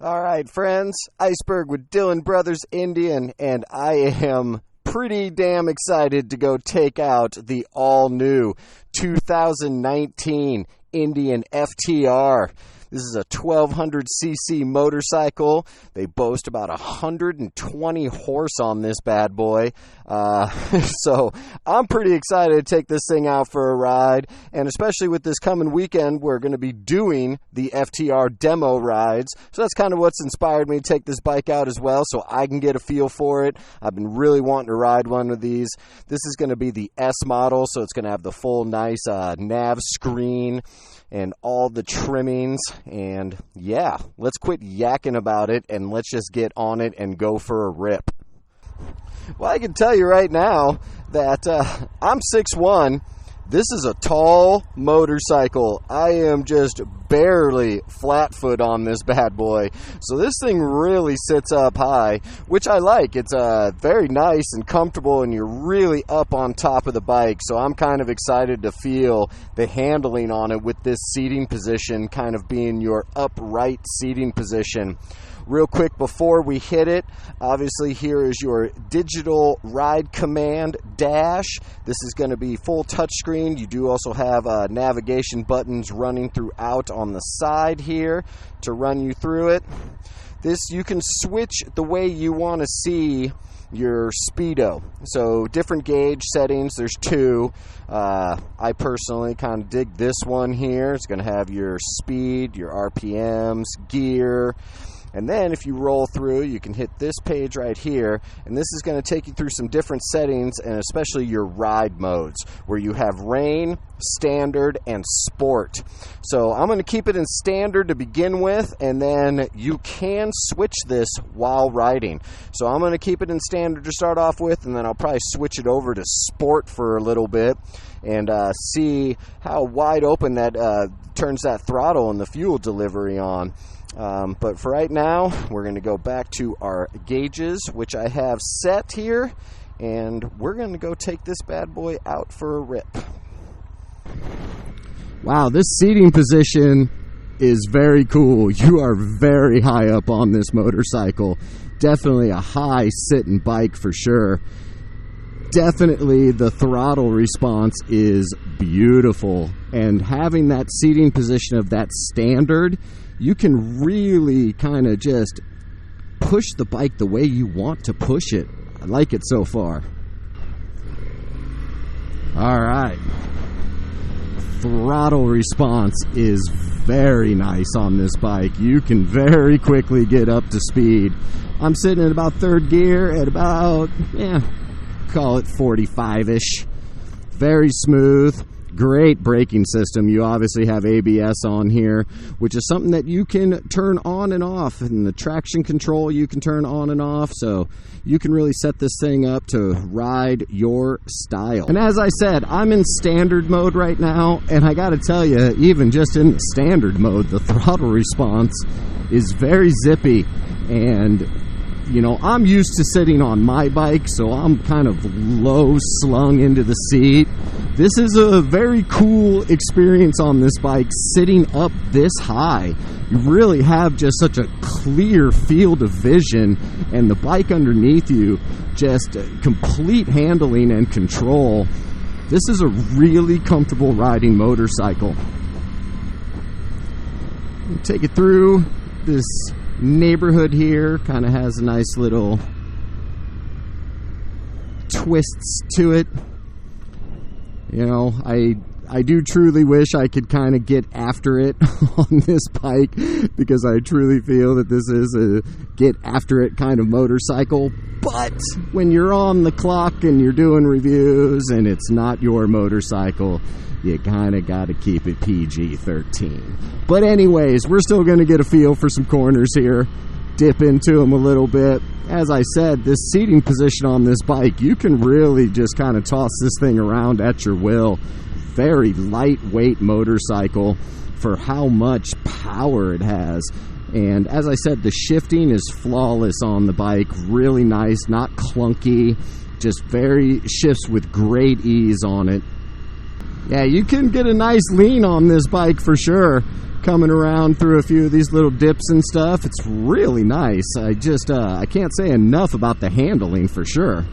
All right, friends, Iceberg with Dillon Brothers Indian, and I am pretty damn excited to go take out the all-new 2019 Indian FTR. This is a 1200cc motorcycle. They boast about 120 horse on this bad boy. So I'm pretty excited to take this thing out for a ride. And especially with this coming weekend, we're going to be doing the FTR demo rides. So that's kind of what's inspired me to take this bike out as well, so I can get a feel for it. I've been really wanting to ride one of these. This is going to be the S model, so it's going to have the full nice nav screen and all the trimmings. And yeah, let's quit yakking about it and let's just get on it and go for a rip. Well, I can tell you right now that I'm 6'1". This is a tall motorcycle. I am just barely flat-foot on this bad boy. So this thing really sits up high, which I like. It's very nice and comfortable, and you're really up on top of the bike. So I'm kind of excited to feel the handling on it with this seating position kind of being your upright seating position. Real quick before we hit it, obviously here is your digital ride command dash. This is going to be full touchscreen. You do also have navigation buttons running throughout on the side here to run you through it. This, you can switch the way you want to see your speedo. So different gauge settings, there's two. I personally kind of dig this one here. It's going to have your speed, your RPMs, gear. And then if you roll through, you can hit this page right here, and this is going to take you through some different settings, and especially your ride modes, where you have rain, standard, and sport. So I'm going to keep it in standard to begin with, and then you can switch this while riding. So I'm going to keep it in standard to start off with, and then I'll probably switch it over to sport for a little bit and see how wide open that turns that throttle and the fuel delivery on. But for right now, we're going to go back to our gauges, which I have set here, and we're going to go take this bad boy out for a rip. Wow, this seating position is very cool. You are very high up on this motorcycle. Definitely a high sitting bike for sure. Definitely the throttle response is beautiful, and having that seating position of that standard, you can really kind of just push the bike the way you want to push it. I like it so far. All right. Throttle response is very nice on this bike. You can very quickly get up to speed. I'm sitting at about third gear at about, call it 45-ish. Very smooth. Great braking system. You obviously have ABS on here, which is something that you can turn on and off, and the traction control you can turn on and off, so you can really set this thing up to ride your style. And as I said, I'm in standard mode right now, and I gotta tell you, even just in the standard mode, the throttle response is very zippy. And you know, I'm used to sitting on my bike, so I'm kind of low slung into the seat. This is a very cool experience on this bike, sitting up this high. You really have just such a clear field of vision, and the bike underneath you, just complete handling and control. This is a really comfortable riding motorcycle. Take it through this neighborhood here. Kind of has a nice little twists to it. You know, I do truly wish I could kind of get after it on this bike, because I truly feel that this is a get after it kind of motorcycle. But when you're on the clock and you're doing reviews and it's not your motorcycle, you kind of got to keep it PG-13. But anyways, we're still going to get a feel for some corners here, dip into them a little bit. As I said, this seating position on this bike, you can really just kind of toss this thing around at your will. Very lightweight motorcycle for how much power it has. And as I said, the shifting is flawless on the bike. Really nice, not clunky, just very shifts with great ease on it. Yeah, you can get a nice lean on this bike for sure. coming around through a few of these little dips and stuff. It's really nice. I can't say enough about the handling for sure.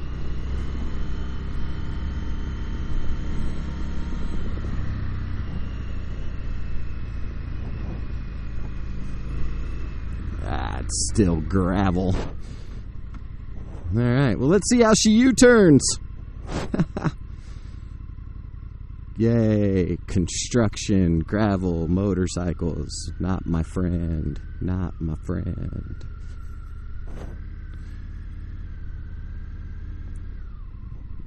It's still gravel. Alright, well, let's see how she U-turns. Yay, construction, gravel, motorcycles. Not my friend. Not my friend.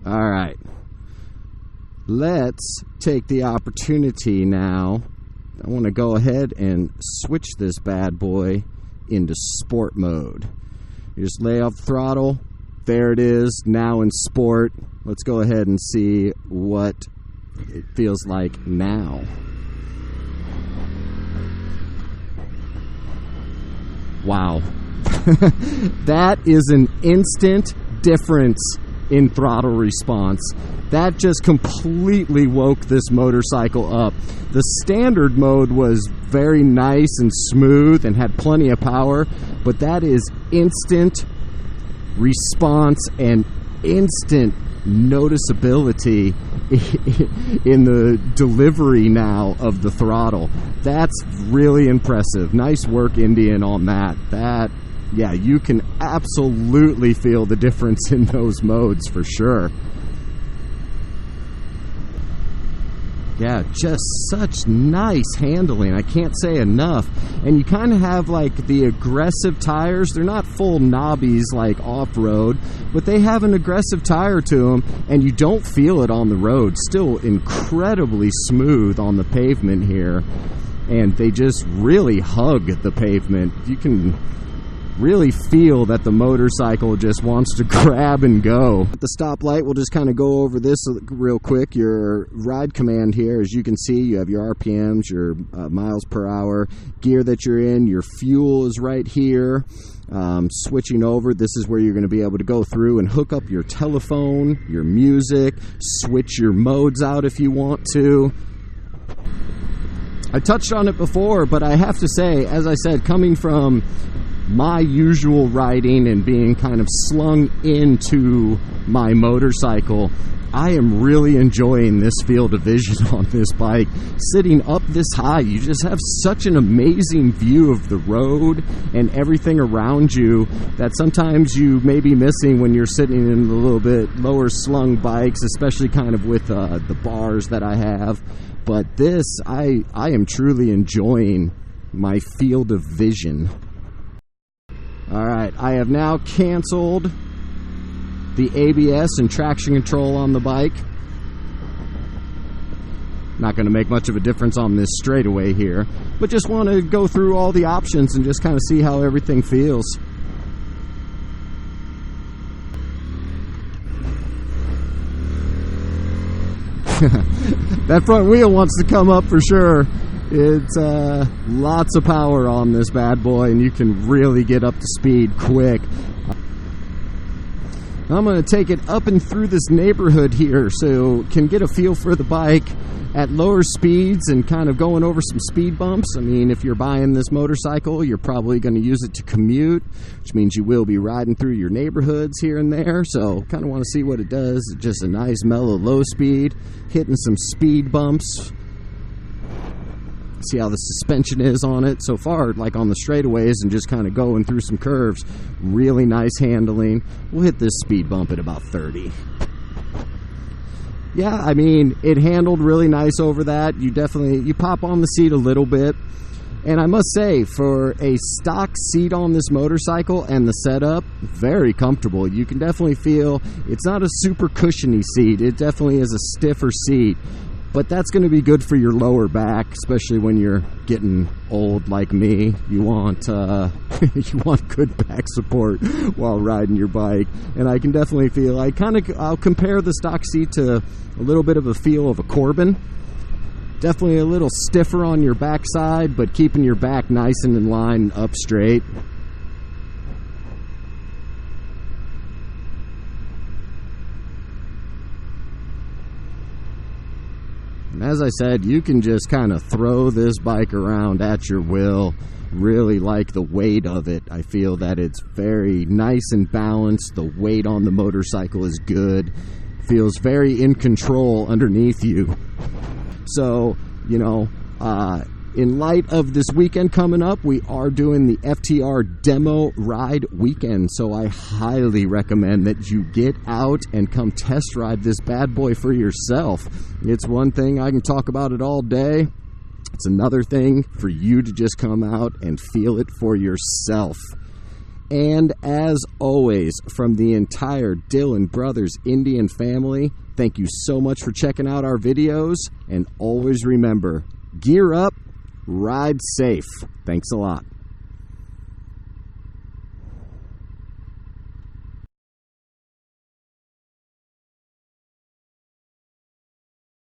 Alright. Let's take the opportunity now. I want to go ahead and switch this bad boy into sport mode. You just lay off the throttle. There it is, now in sport. Let's go ahead and see what it feels like now. Wow. That is an instant difference in throttle response. That just completely woke this motorcycle up. The standard mode was very nice and smooth and had plenty of power, but that is instant response and instant noticeability in the delivery now of the throttle. That's really impressive. Nice work, Indian, on that. Yeah, you can absolutely feel the difference in those modes for sure. Yeah, just such nice handling. I can't say enough. And you kind of have like the aggressive tires. They're not full knobbies like off-road, but they have an aggressive tire to them, and you don't feel it on the road. Still incredibly smooth on the pavement here, and they just really hug the pavement. You can really feel that the motorcycle just wants to grab and go. At the stoplight, we'll just kind of go over this real quick. Your ride command here, as you can see, you have your RPMs, your miles per hour, gear that you're in, your fuel is right here. Switching over, this is where you're going to be able to go through and hook up your telephone, your music, switch your modes out if you want to. I touched on it before, but I have to say, as I said, coming from my usual riding and being kind of slung into my motorcycle, I am really enjoying this field of vision on this bike. Sitting up this high, you just have such an amazing view of the road and everything around you that sometimes you may be missing when you're sitting in a little bit lower slung bikes, especially kind of with the bars that I have. But this, I am truly enjoying my field of vision. Alright, I have now canceled the ABS and traction control on the bike. Not going to make much of a difference on this straightaway here, but just want to go through all the options and just kind of see how everything feels. That front wheel wants to come up for sure. It's lots of power on this bad boy, and you can really get up to speed quick. I'm going to take it up and through this neighborhood here so can get a feel for the bike at lower speeds and kind of going over some speed bumps. I mean, if you're buying this motorcycle, you're probably going to use it to commute, which means you will be riding through your neighborhoods here and there. So kind of want to see what it does. Just a nice mellow low speed, hitting some speed bumps. See how the suspension is on it so far, like on the straightaways and just kind of going through some curves. Really nice handling. We'll hit this speed bump at about 30. Yeah, I mean, it handled really nice over that. You pop on the seat a little bit, and I must say, for a stock seat on this motorcycle and the setup, very comfortable. You can definitely feel it's not a super cushiony seat. It definitely is a stiffer seat. But that's going to be good for your lower back, especially when you're getting old like me. You want you want good back support while riding your bike. And I can definitely feel, I'll compare the stock seat to a little bit of a feel of a Corbin. Definitely a little stiffer on your backside, but keeping your back nice and in line, up straight. as I said, you can just kind of throw this bike around at your will. Really like the weight of it. I feel that it's very nice and balanced. The weight on the motorcycle is good. Feels very in control underneath you. So, you know, in light of this weekend coming up, we are doing the FTR demo ride weekend. So I highly recommend that you get out and come test ride this bad boy for yourself. It's one thing, I can talk about it all day. It's another thing for you to just come out and feel it for yourself. And as always, from the entire Dillon Brothers Indian family, thank you so much for checking out our videos. And always remember, gear up, ride safe. Thanks a lot.